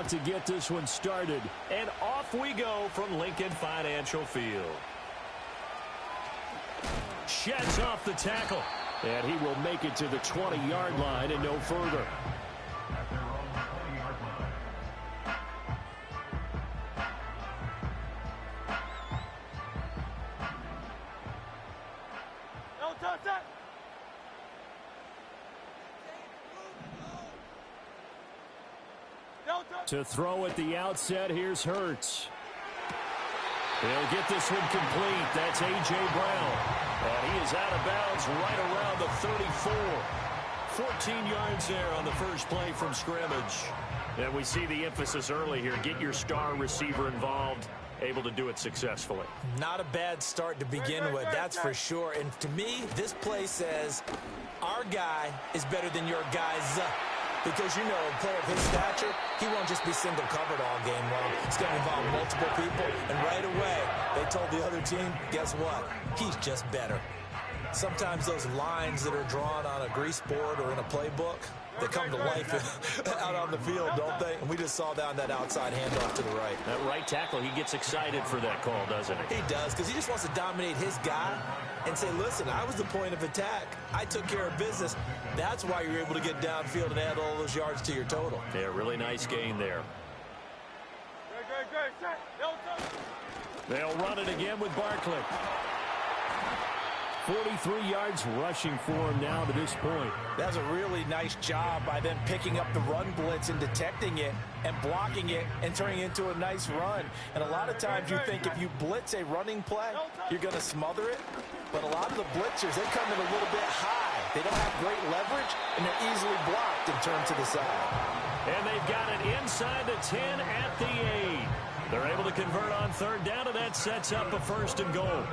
To get this one started, and off we go from Lincoln Financial Field. Sheds off the tackle, and he will make it to the 20-yard line and no further. To throw at the outset, here's Hurts. He'll get this one complete. That's A.J. Brown. And he is out of bounds right around the 34. 14 yards there on the first play from scrimmage. And we see the emphasis early here. Get your star receiver involved. Able to do it successfully. Not a bad start to begin with, that's for sure. And to me, this play says our guy is better than your guys. Because, you know, a player of his stature, he won't just be single covered all game long. It's going to involve multiple people. And right away, they told the other team, guess what? He's just better. Sometimes those lines that are drawn on a grease board or in a playbook, they come to life out on the field, don't they? And we just saw that on that outside handoff to the right. That right tackle, he gets excited for that call, doesn't he? He does, because he just wants to dominate his guy and say, listen, I was the point of attack. I took care of business. That's why you're able to get downfield and add all those yards to your total. Yeah, really nice gain there. They'll run it again with Barkley. 43 yards rushing for him now to this point. That's a really nice job by them picking up the run blitz and detecting it and blocking it and turning it into a nice run. And a lot of times you think if you blitz a running play, you're going to smother it. But a lot of the blitzers, they come in a little bit high. They don't have great leverage, and they're easily blocked and turned to the side. And they've got it inside the 10 at the 8. They're able to convert on third down, and that sets up a first and goal.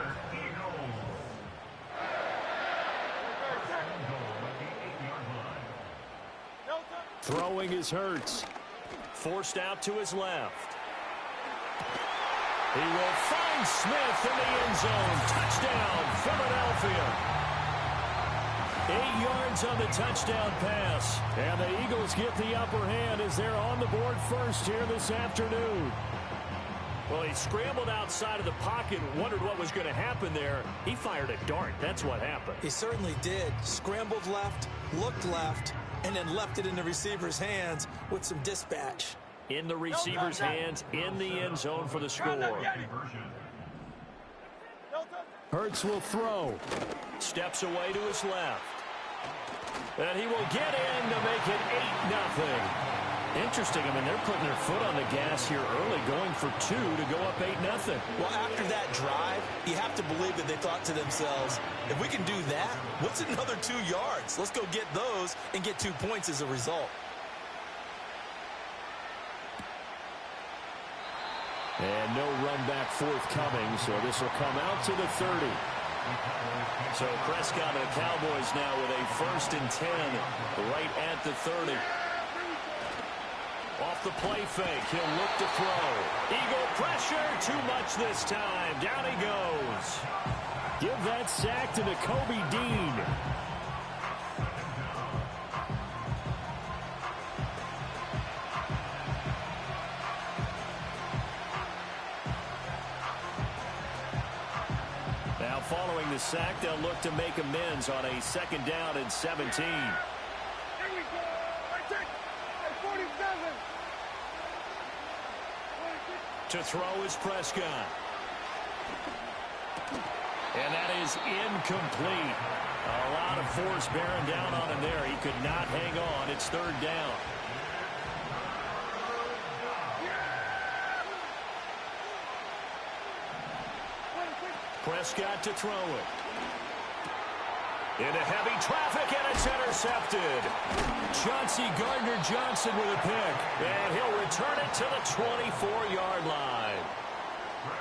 Throwing is Hurts. Forced out to his left. He will find Smith in the end zone. Touchdown, Philadelphia. 8 yards on the touchdown pass. And the Eagles get the upper hand as they're on the board first here this afternoon. Well, he scrambled outside of the pocket, wondered what was going to happen there. He fired a dart. That's what happened. He certainly did. Scrambled left, looked left, and then left it in the receiver's hands with some dispatch. In the receiver's hands, in the end zone for the score. Hurts will throw. Steps away to his left. And he will get in to make it 8-0. Interesting. I mean, they're putting their foot on the gas here early, going for 2 to go up 8-0. Well, after that drive, you have to believe that they thought to themselves, if we can do that, what's another 2 yards? Let's go get those and get 2 points as a result. And no run back forthcoming, so this will come out to the 30. So Prescott and the Cowboys now with a 1st and 10 right at the 30. Off the play fake, he'll look to throw. Eagle pressure, too much this time. Down he goes. Give that sack to Nakobe Dean. Now following the sack, they'll look to make amends on a 2nd down and 17. To throw is Prescott. And that is incomplete. A lot of force bearing down on him there. He could not hang on. It's 3rd down. Prescott to throw it. Into heavy traffic, and it's intercepted. Chauncey Gardner-Johnson with a pick. And he'll return it to the 24-yard line.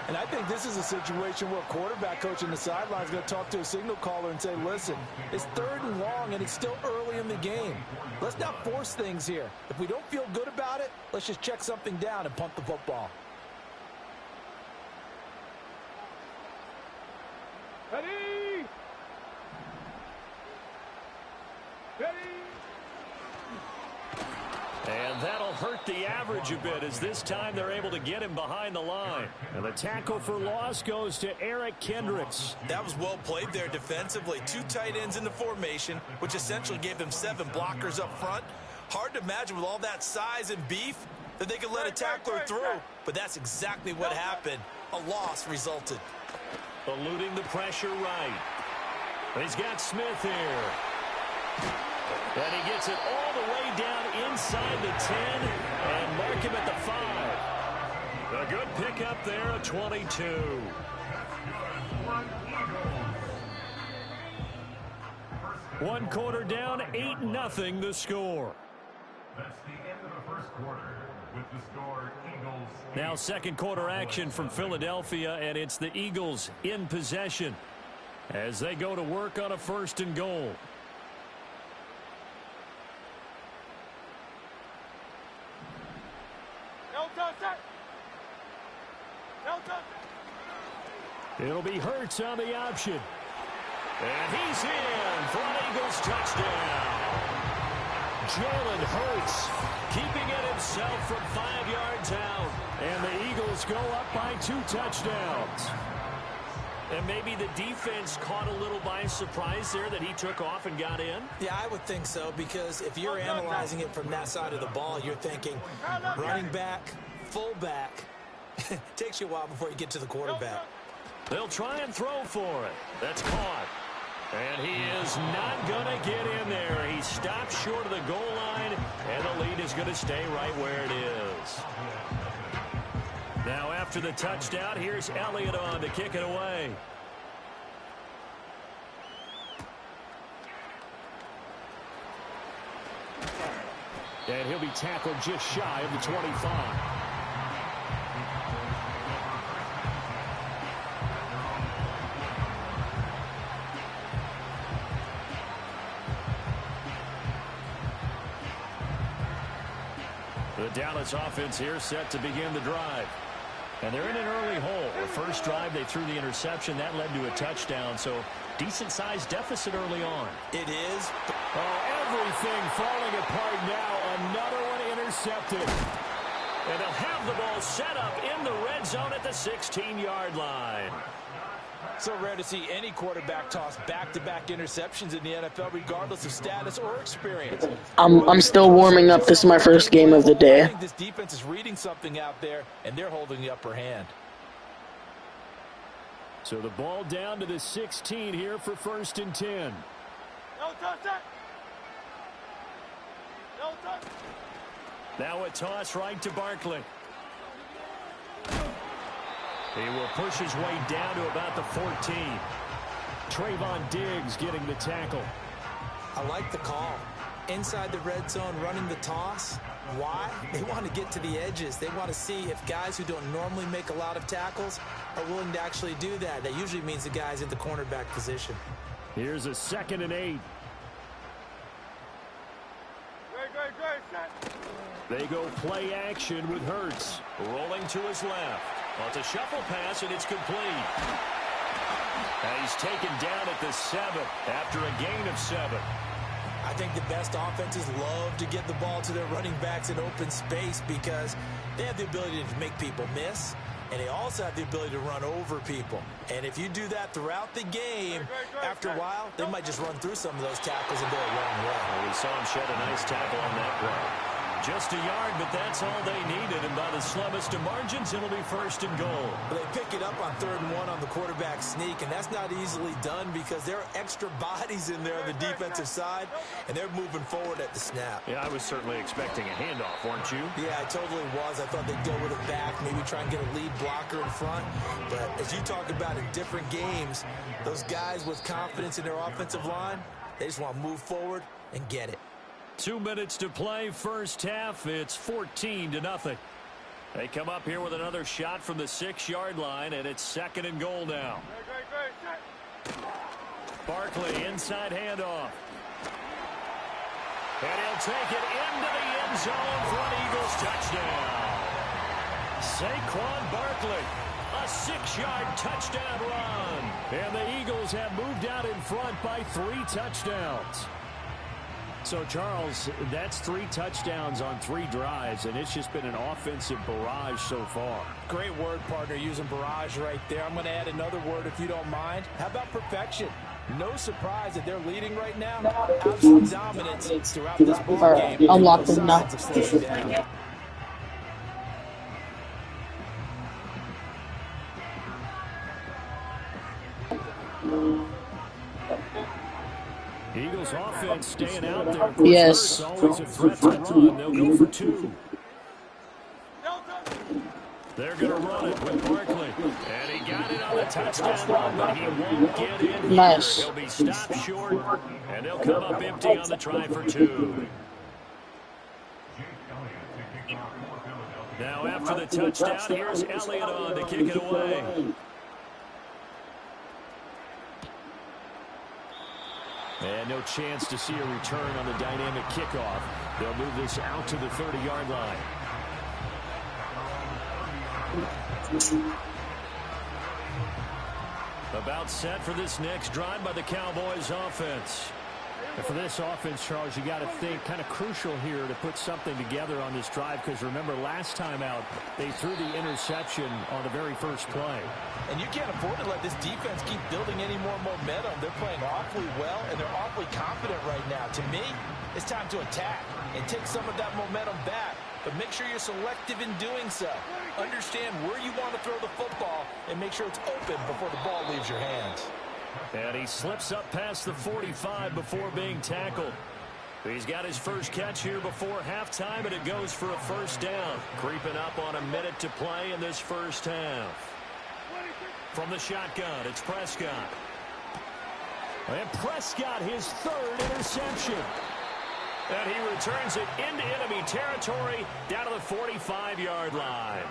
And I think this is a situation where a quarterback coach in the sideline is going to talk to a signal caller and say, listen, it's 3rd and long, and it's still early in the game. Let's not force things here. If we don't feel good about it, let's just check something down and punt the football. Ready? And that'll hurt the average coverage a bit, as this time they're able to get him behind the line. And the tackle for loss goes to Eric Kendricks. That was well played there defensively. 2 tight ends in the formation, which essentially gave them 7 blockers up front. Hard to imagine with all that size and beef that they could let a tackler through, but that's exactly what happened. A loss resulted. Eluding the pressure right. He's got Smith here. And he gets it all the way down inside the 10 and mark him at the 5. A good pickup there at 22. One quarter down, 8-0 the score. That's the end of the first quarter. With the score, Eagles. Now second quarter action from Philadelphia, and it's the Eagles in possession as they go to work on a 1st and goal. It'll be Hurts on the option. And he's in for an Eagles touchdown. Jalen Hurts keeping it himself from 5 yards out. And the Eagles go up by 2 touchdowns. And maybe the defense caught a little by surprise there that he took off and got in. Yeah, I would think so, because if you're analyzing it from that side of the ball, you're thinking running back, fullback. Takes you a while before you get to the quarterback. They'll try and throw for it. That's caught. And he is not going to get in there. He stops short of the goal line, and the lead is going to stay right where it is. Now after the touchdown, here's Elliott on to kick it away. And he'll be tackled just shy of the 25. The Dallas offense here set to begin the drive. And they're in an early hole. The first drive, they threw the interception. That led to a touchdown, so decent-sized deficit early on. It is. Oh, everything falling apart now. Another one intercepted. And they'll have the ball set up in the red zone at the 16-yard line. So rare to see any quarterback toss back-to-back interceptions in the NFL, regardless of status or experience. I'm still warming up. This is my first game of the day. I think this defense is reading something out there, and they're holding the upper hand. So the ball down to the 16 here for 1st and 10. Now a toss right to Barkley. He will push his way down to about the 14. Trayvon Diggs getting the tackle. I like the call. Inside the red zone, running the toss. Why? They want to get to the edges. They want to see if guys who don't normally make a lot of tackles are willing to actually do that. That usually means the guy's in the cornerback position. Here's a 2nd and 8. They go play action with Hurts. Rolling to his left. Well, it's a shuffle pass, and it's complete. And he's taken down at the 7 after a gain of 7. I think the best offenses love to get the ball to their running backs in open space because they have the ability to make people miss, and they also have the ability to run over people. And if you do that throughout the game, after a while, they might just run through some of those tackles and go a long way. Well, we saw him shed a nice tackle on that play. Just a yard, but that's all they needed. And by the slimmest of margins, it'll be 1st and goal. Well, they pick it up on 3rd and 1 on the quarterback sneak, and that's not easily done because there are extra bodies in there on the defensive side, and they're moving forward at the snap. Yeah, I was certainly expecting a handoff, weren't you? Yeah, I totally was. I thought they'd go with it back, maybe try and get a lead blocker in front. But as you talk about in different games, those guys with confidence in their offensive line, they just want to move forward and get it. 2 minutes to play, first half. It's 14-0. They come up here with another shot from the 6-yard line, and it's 2nd and goal now. Barkley, inside handoff. And he'll take it into the end zone for an Eagles touchdown. Saquon Barkley, a 6-yard touchdown run. And the Eagles have moved out in front by 3 touchdowns. So, Charles, that's 3 touchdowns on 3 drives, and it's just been an offensive barrage so far. Great word, partner, using barrage right there. I'm going to add another word if you don't mind. How about perfection? No surprise that they're leading right now. Absolute dominance throughout this ball game. Unlock No them now. signs of slowing down. Eagles offense staying out there. Of course, Yes. Hurts always a threat to run. They'll go for 2. They're going to run it with Barkley. And he got it on the touchdown run, but he won't get in here. Nice. He'll be stopped short, and they'll come up empty on the try for 2. Now after the touchdown, here's Elliott on to kick it away. And no chance to see a return on the dynamic kickoff. They'll move this out to the 30-yard line. About set for this next drive by the Cowboys offense. And for this offense, Charles, you got to think kind of crucial here to put something together on this drive, because remember last time out they threw the interception on the very first play. And you can't afford to let this defense keep building any more momentum. They're playing awfully well, and they're awfully confident right now. To me, it's time to attack and take some of that momentum back. But make sure you're selective in doing so. Understand where you want to throw the football and make sure it's open before the ball leaves your hands. And he slips up past the 45 before being tackled. He's got his first catch here before halftime, and it goes for a first down. Creeping up on a minute to play in this first half. From the shotgun, it's Prescott. And Prescott, his 3rd interception. And he returns it into enemy territory down to the 45-yard line.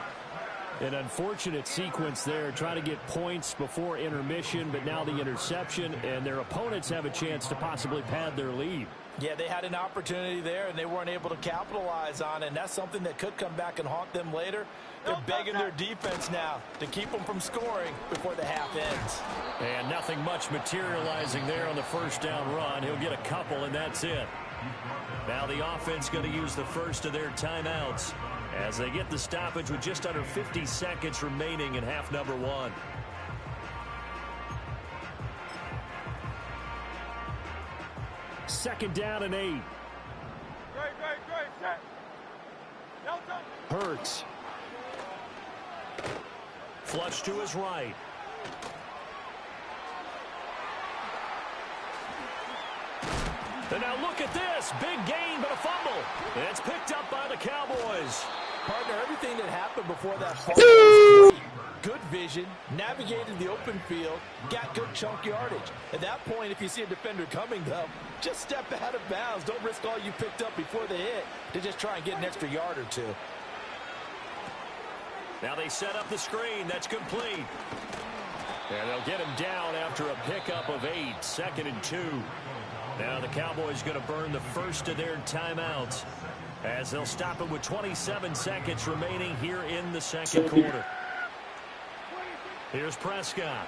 An unfortunate sequence there, trying to get points before intermission, but now the interception, and their opponents have a chance to possibly pad their lead. Yeah, they had an opportunity there, and they weren't able to capitalize on it, and that's something that could come back and haunt them later. They're begging their defense now to keep them from scoring before the half ends. And nothing much materializing there on the first down run. He'll get a couple, and that's it. Now the offense going to use the first of their timeouts as they get the stoppage with just under 50 seconds remaining in half number 1. Second down and 8. Hurts. Flush to his right. And now look at this. Big gain, but a fumble. And it's picked up by the Cowboys. Partner, everything that happened before that fumble was great. Good vision, navigated the open field, got good chunk yardage. At that point, if you see a defender coming, though, just step out of bounds. Don't risk all you picked up before the hit to just try and get an extra yard or 2. Now they set up the screen. That's complete. And they'll get him down after a pickup of 8. 2nd and 2. Now the Cowboys going to burn the first of their timeouts as they'll stop it with 27 seconds remaining here in the second quarter. Here's Prescott.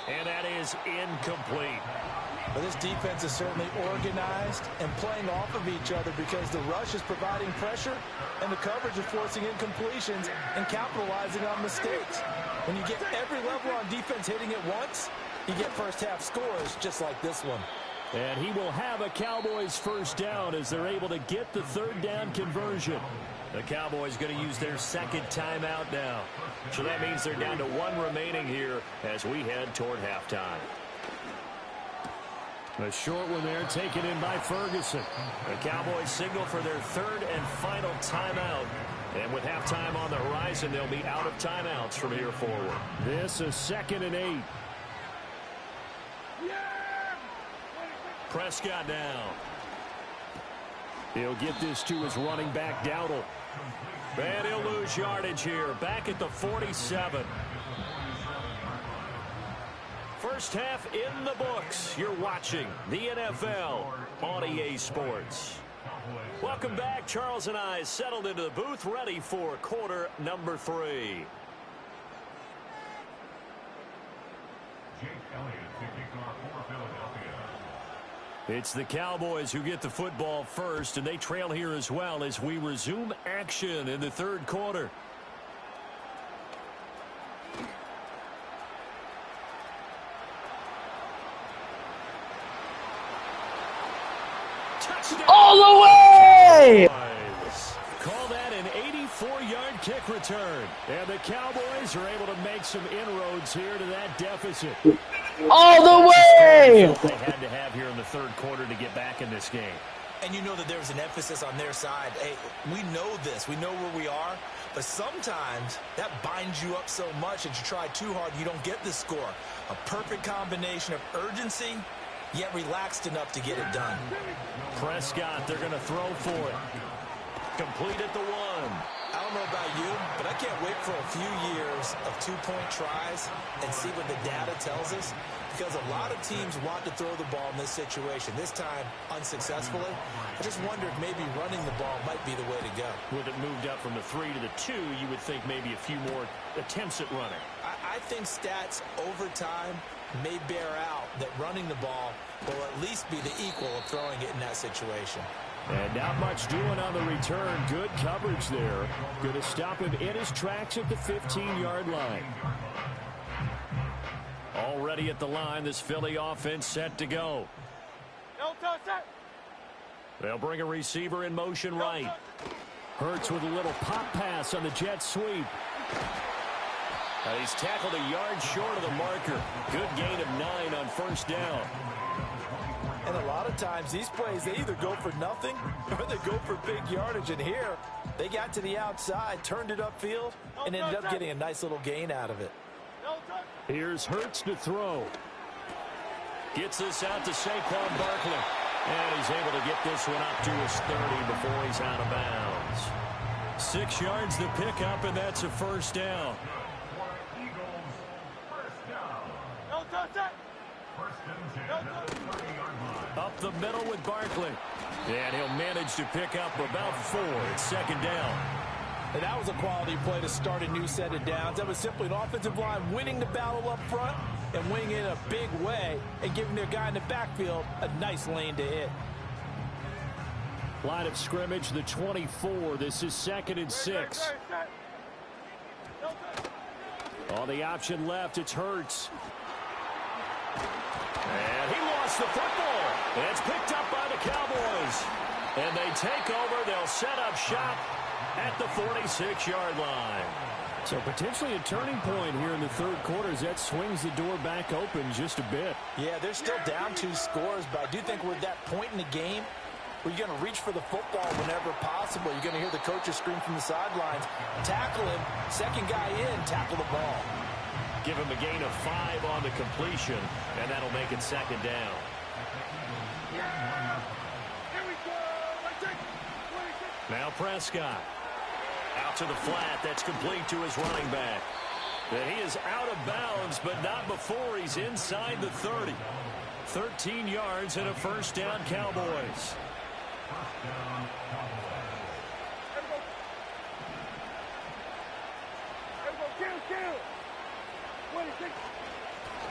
And that is incomplete. But this defense is certainly organized and playing off of each other because the rush is providing pressure and the coverage is forcing incompletions and capitalizing on mistakes. When you get every level on defense hitting it once, you get first half scores just like this one. And he will have a Cowboys first down as they're able to get the 3rd down conversion. The Cowboys going to use their 2nd timeout now. So that means they're down to 1 remaining here as we head toward halftime. A short one there taken in by Ferguson. The Cowboys signal for their 3rd and final timeout. And with halftime on the horizon, they'll be out of timeouts from here forward. This is 2nd and 8. Prescott now. He'll get this to his running back, Dowdle. And he'll lose yardage here. Back at the 47. First half in the books. You're watching the NFL on EA Sports. Welcome back. Charles and I settled into the booth, ready for quarter number 3. It's the Cowboys who get the football first, and they trail here as well as we resume action in the third quarter. Touchdown. All the way! Call that an 84-yard kick return. And the Cowboys are able to make some inroads here to that deficit. All the way! They had to have here in the third quarter to get back in this game. And you know that there's an emphasis on their side. Hey, we know this. We know where we are. But sometimes that binds you up so much that you try too hard, you don't get the score. A perfect combination of urgency, yet relaxed enough to get it done. Prescott, they're going to throw for it. Complete at the one. I don't know about you, but I can't wait for a few years of two-point tries and see what the data tells us, because a lot of teams want to throw the ball in this situation, this time unsuccessfully. I just wonder if maybe running the ball might be the way to go. With it moved up from the 3 to the 2, you would think maybe a few more attempts at running. I think stats over time may bear out that running the ball will at least be the equal of throwing it in that situation. And not much doing on the return. Good coverage there. Going to stop him in his tracks at the 15-yard line. Already at the line, this Philly offense set to go. They'll bring a receiver in motion right. Hurts with a little pop pass on the jet sweep. He's tackled a yard short of the marker. Good gain of 9 on first down. And a lot of times these plays, they either go for nothing or they go for big yardage. And here, they got to the outside, turned it upfield, and ended up getting a nice little gain out of it. Here's Hurts to throw. Gets this out to Saquon Barkley. And he's able to get this one up to his 30 before he's out of bounds. 6 yards to pick up, and that's a first down. Up the middle with Barkley. And he'll manage to pick up about 4. It's second down. And that was a quality play to start a new set of downs. That was simply an offensive line winning the battle up front and winning it in a big way and giving their guy in the backfield a nice lane to hit. Line of scrimmage, the 24. This is 2nd and 6. On the option left, it's Hurts. And he lost the football. And it's picked up by the Cowboys. And they take over. They'll set up shop at the 46-yard line. So potentially a turning point here in the third quarter as that swings the door back open just a bit. Yeah, they're still down 2 scores, but I do think we're at that point in the game where you're going to reach for the football whenever possible. You're going to hear the coaches scream from the sidelines, tackle him, second guy in, tackle the ball. Give him a gain of 5 on the completion, and that'll make it second down. Now Prescott. Out to the flat. That's complete to his running back. And he is out of bounds, but not before he's inside the 30. 13 yards and a first down, Cowboys.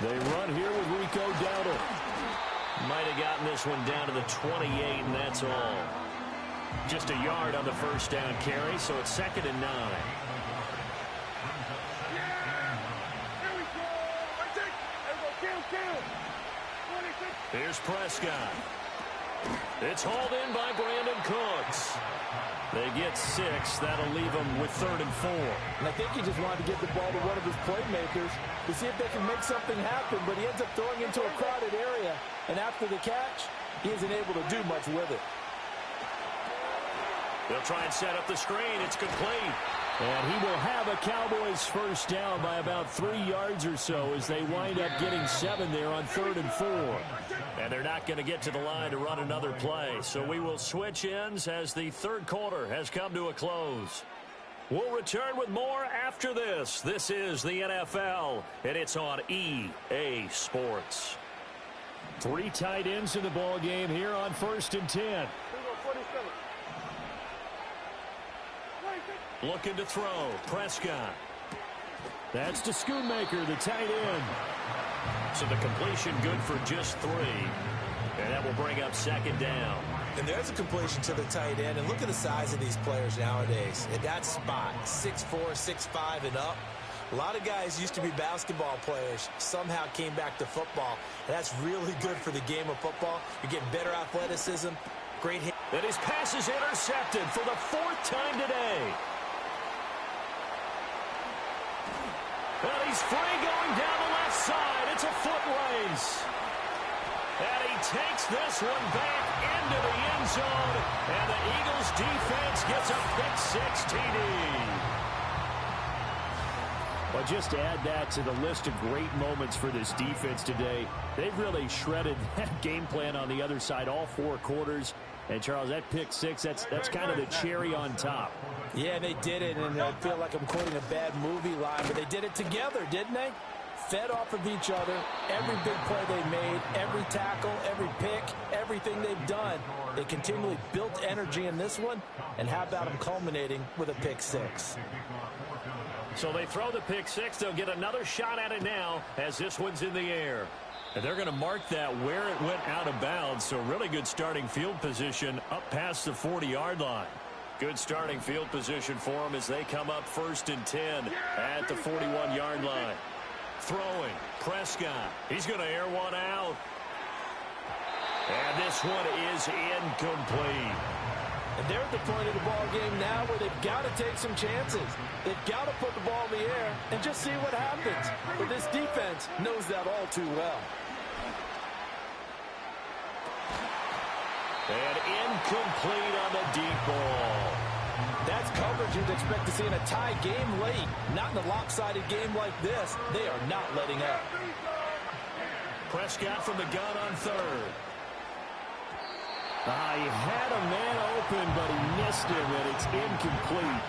They run here with Rico Dowdle. Might have gotten this one down to the 28, and that's all. Just a yard on the first down carry, so it's 2nd and 9. Here's Prescott. It's hauled in by Brandon Cooks. They get 6. That'll leave them with 3rd and 4. And I think he just wanted to get the ball to one of his playmakers to see if they can make something happen, but he ends up throwing into a crowded area, and after the catch, he isn't able to do much with it. They'll try and set up the screen. It's complete. And he will have a Cowboys first down by about 3 yards or so as they wind up getting 7 there on 3rd and 4. And they're not going to get to the line to run another play. So we will switch ends as the third quarter has come to a close. We'll return with more after this. This is the NFL, and it's on EA Sports. 3 tight ends in the ball game here on 1st and 10. Looking to throw. Prescott. That's to Schoonmaker, the tight end. So the completion good for just 3. And that will bring up second down. And there's a completion to the tight end. And look at the size of these players nowadays. At that spot, 6'4", 6'5", and up. A lot of guys used to be basketball players, somehow came back to football. And that's really good for the game of football. You're getting better athleticism, great hit. And his pass is intercepted for the 4th time today. And he's free going down the left side. It's a foot race. And he takes this one back into the end zone. And the Eagles defense gets a pick-6 TD. Well, just to add that to the list of great moments for this defense today, they've really shredded that game plan on the other side all 4 quarters. And, Charles, that pick-6, that's kind of the cherry on top. Yeah, they did it, and I feel like I'm quoting a bad movie line, but they did it together, didn't they? Fed off of each other, every big play they made, every tackle, every pick, everything they've done. They continually built energy in this one, and how about them culminating with a pick-6? So they throw the pick-6. They'll get another shot at it now as this one's in the air. And they're going to mark that where it went out of bounds. So really good starting field position up past the 40-yard line. Good starting field position for them as they come up 1st and 10 at the 41-yard line. Throwing, Prescott. He's going to air one out. And this one is incomplete. And they're at the point of the ball game now where they've got to take some chances. They've got to put the ball in the air and just see what happens. But this defense knows that all too well. And incomplete on the deep ball. That's coverage you'd expect to see in a tie game late. Not in a lopsided game like this. They are not letting up. Prescott from the gun on 3rd. He had a man open, but he missed him, and it's incomplete.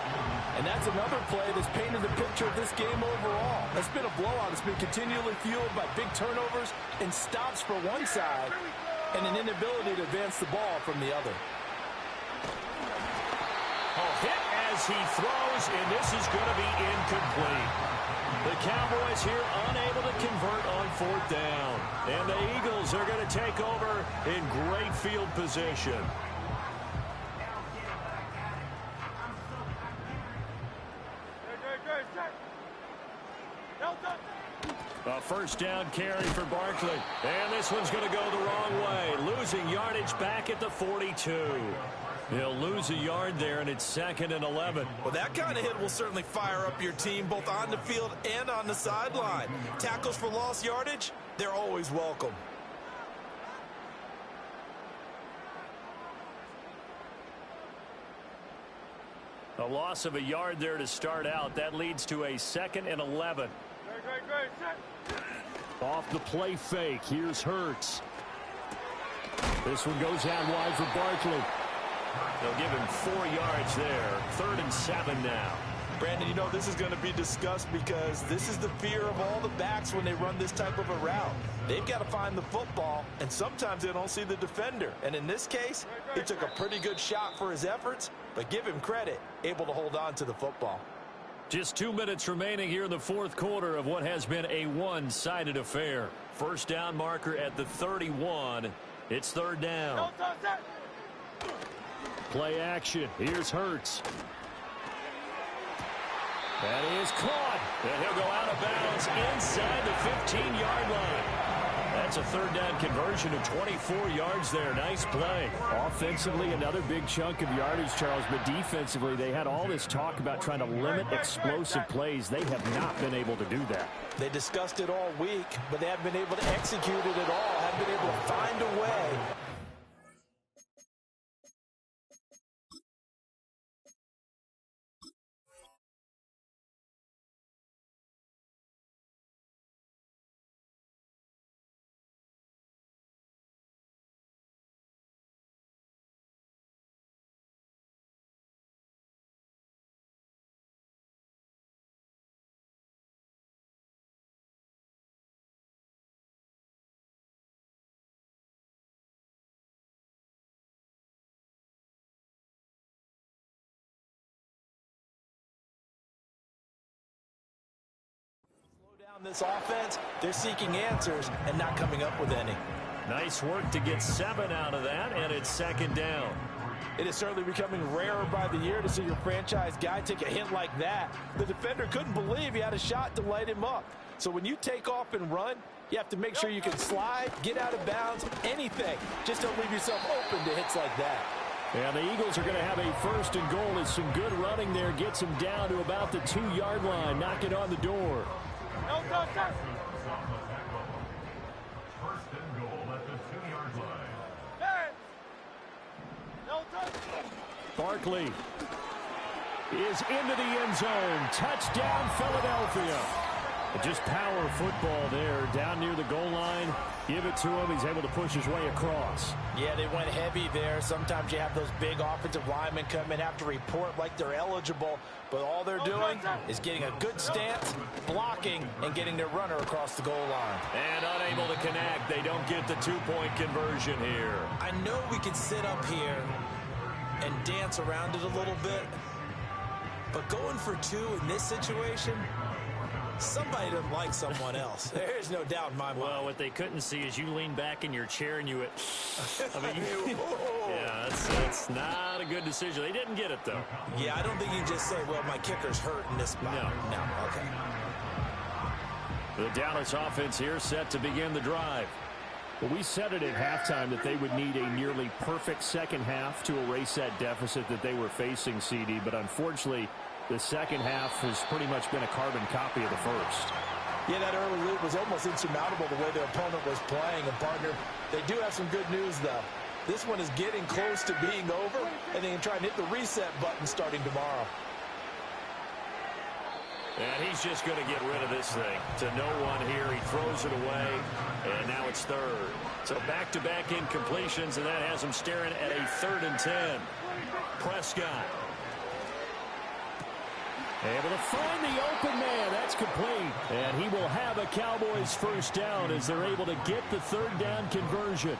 And that's another play that's painted the picture of this game overall. It's been a blowout. It's been continually fueled by big turnovers and stops for one side and an inability to advance the ball from the other. Hit as he throws, and this is going to be incomplete. The Cowboys here unable to convert on 4th down. And the Eagles are going to take over in great field position. A 1st down carry for Barkley. And this one's going to go the wrong way. Losing yardage back at the 42. He'll lose a yard there, and it's 2nd and 11. Well, that kind of hit will certainly fire up your team both on the field and on the sideline. Tackles for lost yardage, they're always welcome. A loss of a yard there to start out. That leads to a 2nd and 11. Off the play fake. Here's Hurts. This one goes out wide for Barkley. They'll give him 4 yards there. 3rd and 7 now. Brandon, you know, this is going to be discussed because this is the fear of all the backs when they run this type of a route. They've got to find the football, and sometimes they don't see the defender. And in this case, he took a pretty good shot for his efforts, but give him credit, able to hold on to the football. Just 2 minutes remaining here in the 4th quarter of what has been a one-sided affair. 1st down marker at the 31. It's 3rd down. Play action. Here's Hurts. That is caught. And he'll go out of bounds inside the 15-yard line. That's a 3rd down conversion of 24 yards there. Nice play. Offensively, another big chunk of yardage, Charles, but defensively, they had all this talk about trying to limit explosive plays. They have not been able to do that. They discussed it all week, but they haven't been able to execute it at all, haven't been able to find a way. This offense, they're seeking answers and not coming up with any. Nice work to get 7 out of that, and it's 2nd down. It is certainly becoming rarer by the year to see your franchise guy take a hit like that. The defender couldn't believe he had a shot to light him up. So when you take off and run, you have to make sure you can slide, get out of bounds, anything. Just don't leave yourself open to hits like that. And the Eagles are going to have a 1st and goal as some good running there gets him down to about the 2-yard line, knocking on the door. First and goal at the 2-yard line. Barkley is into the end zone. Touchdown, Philadelphia. Just power football there down near the goal line. Give it to him. He's able to push his way across. Yeah, they went heavy there. Sometimes you have those big offensive linemen come in, have to report like they're eligible, but all they're doing is getting a good stance, blocking, and getting their runner across the goal line. And unable to connect. They don't get the 2-point conversion here. I know we can sit up here and dance around it a little bit, but going for 2 in this situation, somebody doesn't like someone else. There's no doubt in my mind. Well, what they couldn't see is you lean back in your chair and you yeah, that's not a good decision. They didn't get it, though. Yeah, I don't think you can just say, well, my kicker's hurt in this spot. No, okay. The Dallas offense here set to begin the drive. Well, we said it at halftime that they would need a nearly perfect second half to erase that deficit that they were facing, CD, but unfortunately, the second half has pretty much been a carbon copy of the first. Yeah, that early lead was almost insurmountable the way their opponent was playing. And, partner, they do have some good news, though. This one is getting close to being over, and they can try and hit the reset button starting tomorrow. And he's just going to get rid of this thing to no one here. He throws it away, and now it's 3rd. So back-to-back incompletions, and that has him staring at a 3rd and 10. Prescott. Able to find the open man. That's complete. And he will have a Cowboys 1st down as they're able to get the 3rd down conversion.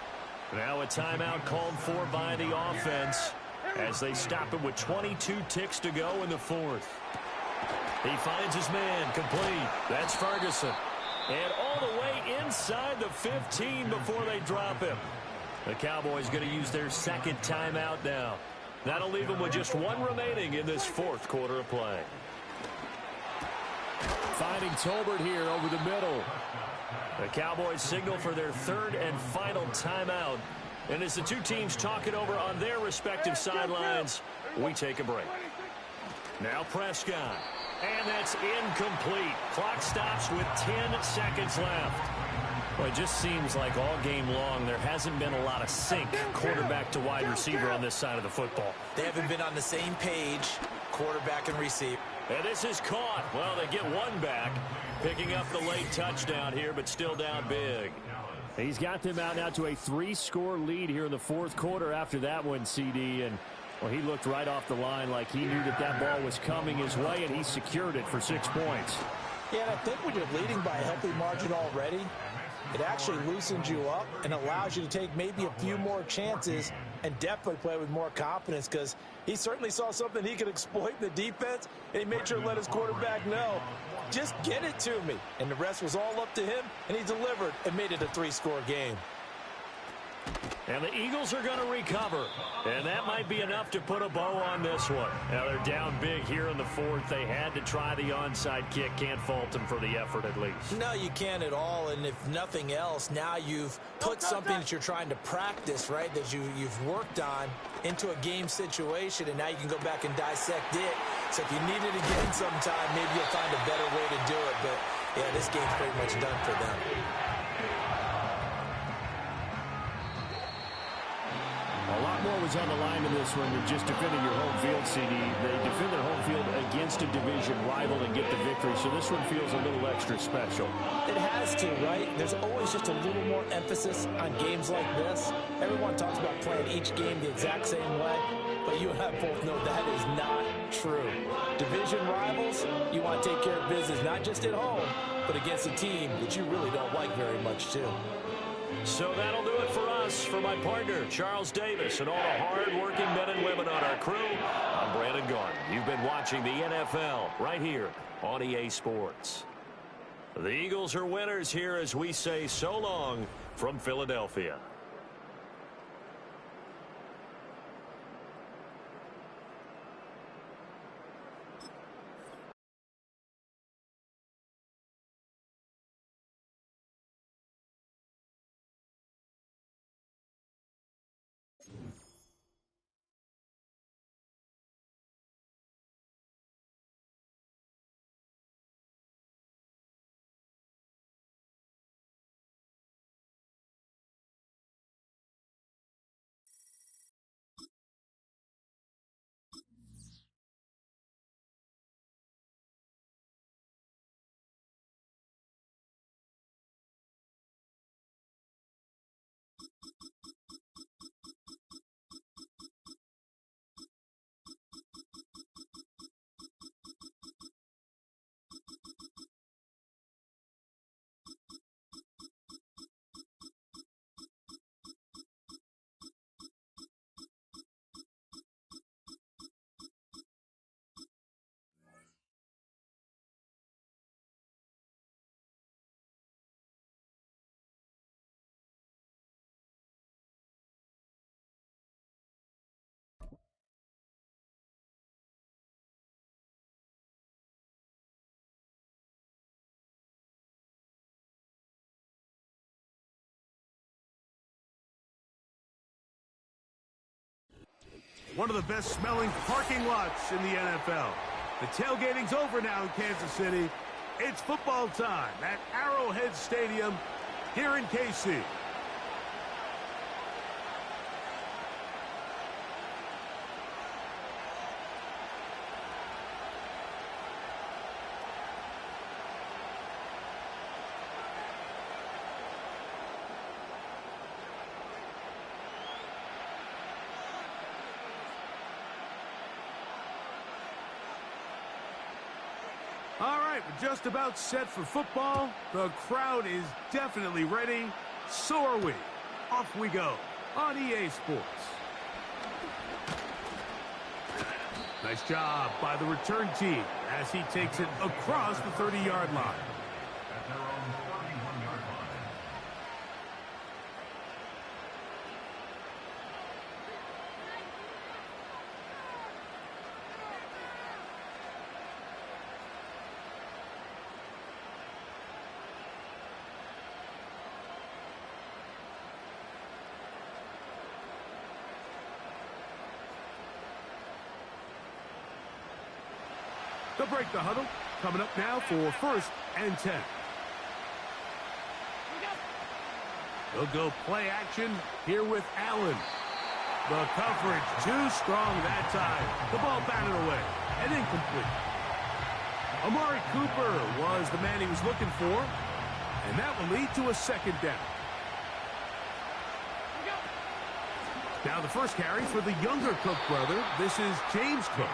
Now a timeout called for by the offense as they stop it with 22 ticks to go in the 4th. He finds his man, complete. That's Ferguson. And all the way inside the 15 before they drop him. The Cowboys going to use their 2nd timeout now. That'll leave them with just 1 remaining in this 4th quarter of play. Finding Tolbert here over the middle. The Cowboys signal for their 3rd and final timeout. And as the two teams talk it over on their respective sidelines, we take a break. Now Prescott. And that's incomplete. Clock stops with 10 seconds left. Well, it just seems like all game long there hasn't been a lot of sync quarterback to wide receiver on this side of the football. They haven't been on the same page, quarterback and receiver. And this is caught. Well, they get 1 back, picking up the late touchdown here, but still down big. He's got them out now to a 3-score lead here in the 4th quarter after that one, CD. And, well, he looked right off the line like he knew that that ball was coming his way, and he secured it for 6 points. Yeah, and I think when you're leading by a healthy margin already, it actually loosens you up and allows you to take maybe a few more chances and definitely play with more confidence, because he certainly saw something he could exploit in the defense, and he made sure to let his quarterback know, just get it to me. And the rest was all up to him, and he delivered and made it a 3-score game. And the Eagles are going to recover. And that might be enough to put a bow on this one. Now they're down big here in the 4th. They had to try the onside kick. Can't fault them for the effort at least. No, you can't at all. And if nothing else, now you've put something that you're trying to practice, right, that you've worked on into a game situation, and now you can go back and dissect it. So if you need it again sometime, maybe you'll find a better way to do it. But, yeah, this game's pretty much done for them. A lot more was on the line in this one than just defending your home field, CD. They defend their home field against a division rival and get the victory, so this one feels a little extra special. It has to, right? There's always just a little more emphasis on games like this. Everyone talks about playing each game the exact same way, but you and I both know that is not true. Division rivals, you want to take care of business, not just at home, but against a team that you really don't like very much, too. So that'll do it for us. For my partner, Charles Davis, and all the hard-working men and women on our crew, I'm Brandon Garden. You've been watching the NFL right here on EA Sports. The Eagles are winners here as we say so long from Philadelphia. One of the best-smelling parking lots in the NFL. The tailgating's over now in Kansas City. It's football time at Arrowhead Stadium here in KC. All right, we're just about set for football. The crowd is definitely ready. So are we. Off we go on EA Sports. Nice job by the return team as he takes it across the 30-yard line. At their own 31-yard line. They'll break the huddle. Coming up now for 1st and 10. They'll go play action here with Allen. The coverage too strong that time. The ball batted away and incomplete. Amari Cooper was the man he was looking for, and that will lead to a 2nd down. Now the first carry for the younger Cook brother. This is James Cook.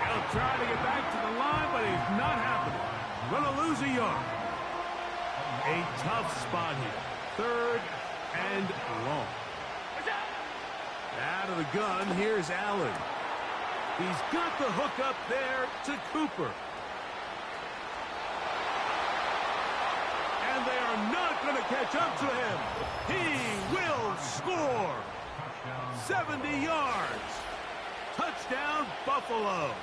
Out trying to get back to the line, but it's not happening. Going to lose a yard. A tough spot here. 3rd and long. Out of the gun, here's Allen. He's got the hook up there to Cooper. And they are not going to catch up to him. He will score. 70 yards. Touchdown, Buffalo.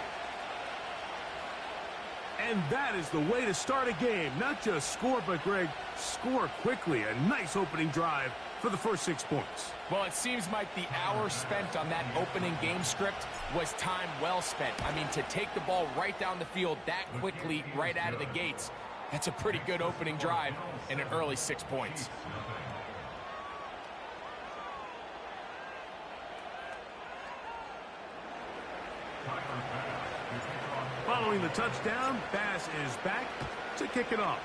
And that is the way to start a game. Not just score, but, Greg, score quickly. A nice opening drive for the first 6 points. Well, it seems like the hour spent on that opening game script was time well spent. I mean, to take the ball right down the field that quickly right out of the gates, that's a pretty good opening drive and an early 6 points. Following the touchdown, Bass is back to kick it off.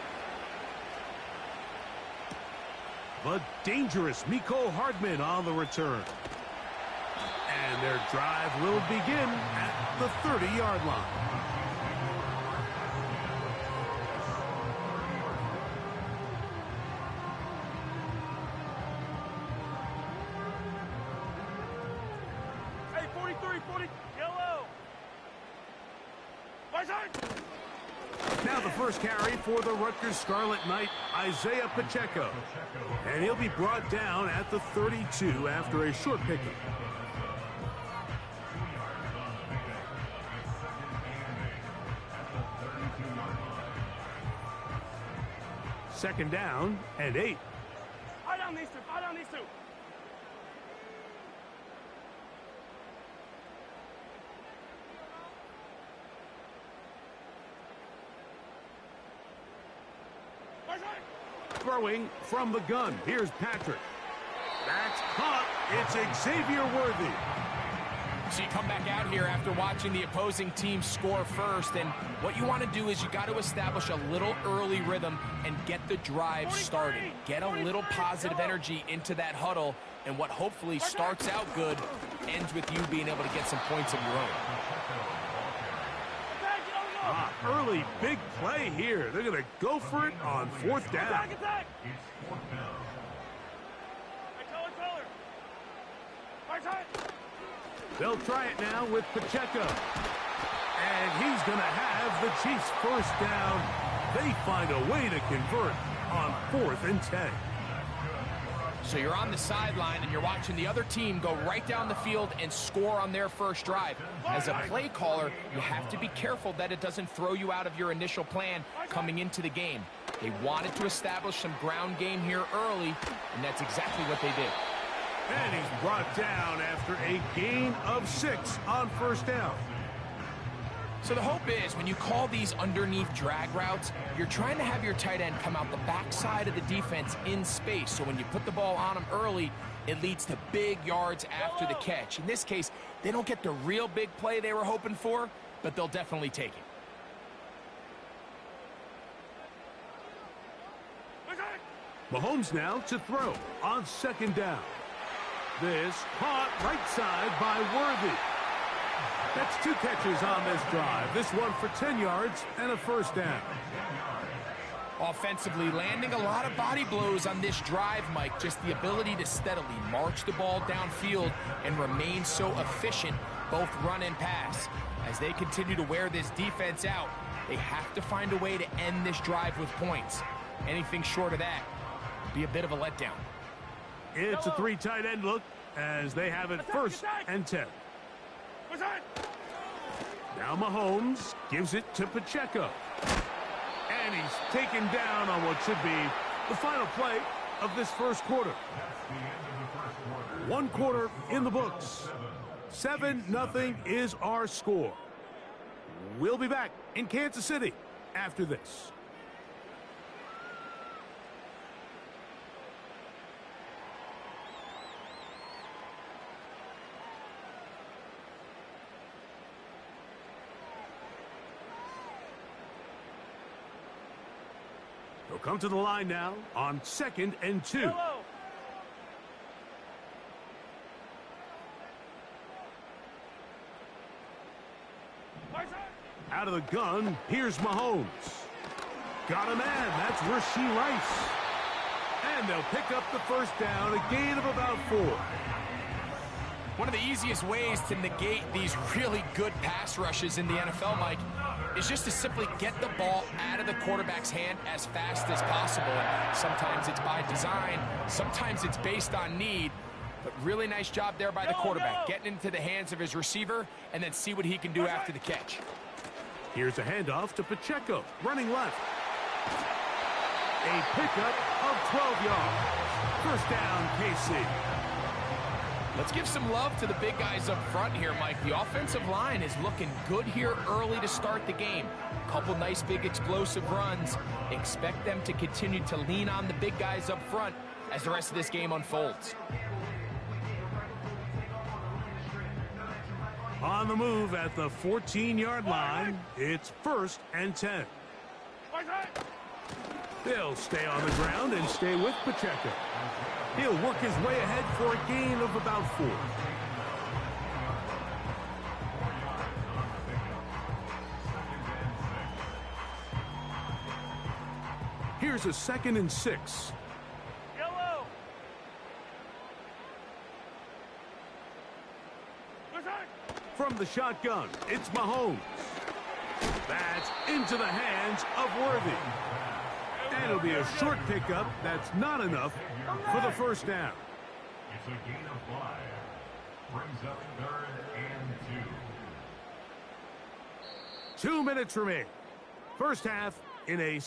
The dangerous Mecole Hardman on the return. And their drive will begin at the 30-yard line. Hey, 43, 40, yellow. Now the first carry for the Rutgers Scarlet Knight, Isaiah Pacheco. And he'll be brought down at the 32 after a short pickup. Second down and 8. Fire down these two. Fire down these two. Throwing from the gun. Here's Patrick. That's caught. It's Xavier Worthy. So you come back out here after watching the opposing team score first, and what you want to do is you got to establish a little early rhythm and get the drive started. Get a little positive energy into that huddle, and what hopefully starts out good ends with you being able to get some points of your own. Early big play here. They're going to go for it on fourth down. Attack. They'll try it now with Pacheco. And he's going to have the Chiefs first down. They find a way to convert on 4th and 10. So you're on the sideline and you're watching the other team go right down the field and score on their first drive. As a play caller, you have to be careful that it doesn't throw you out of your initial plan coming into the game. They wanted to establish some ground game here early, and that's exactly what they did. And he's brought down after a gain of 6 on first down. So the hope is when you call these underneath drag routes, you're trying to have your tight end come out the backside of the defense in space. So when you put the ball on them early, it leads to big yards after the catch. In this case, they don't get the real big play they were hoping for, but they'll definitely take it. Mahomes now to throw on second down. This caught right side by Worthy. That's 2 catches on this drive. This one for 10 yards and a first down. Offensively, landing a lot of body blows on this drive, Mike. Just the ability to steadily march the ball downfield and remain so efficient, both run and pass. As they continue to wear this defense out, they have to find a way to end this drive with points. Anything short of that would be a bit of a letdown. It's a 3 tight end look as they have it first and 10. Now Mahomes gives it to Pacheco. And he's taken down on what should be the final play of this first quarter. 1 quarter in the books. 7-0 is our score. We'll be back in Kansas City after this. They'll come to the line now on 2nd and 2. Out of the gun, here's Mahomes. Got a man, that's Rashee Rice. And they'll pick up the first down, a gain of about 4. One of the easiest ways to negate these really good pass rushes in the NFL, Mike, is just to simply get the ball out of the quarterback's hand as fast as possible. And sometimes it's by design, sometimes it's based on need, but really nice job there by the quarterback, getting into the hands of his receiver and then see what he can do after the catch. Here's a handoff to Pacheco, running left. A pickup of 12 yards. First down, KC. Let's give some love to the big guys up front here, Mike. The offensive line is looking good here early to start the game. Couple nice big explosive runs. Expect them to continue to lean on the big guys up front as the rest of this game unfolds. On the move at the 14-yard line, it's 1st and 10. They'll stay on the ground and stay with Pacheco. He'll work his way ahead for a gain of about 4. Here's a 2nd and 6. From the shotgun, it's Mahomes. That's into into the hands of Worthy. And it'll be a short pickup. That's not enough for the first down. It's a gain of 5. Brings up 3rd and 2. 2 minutes remain. First half in a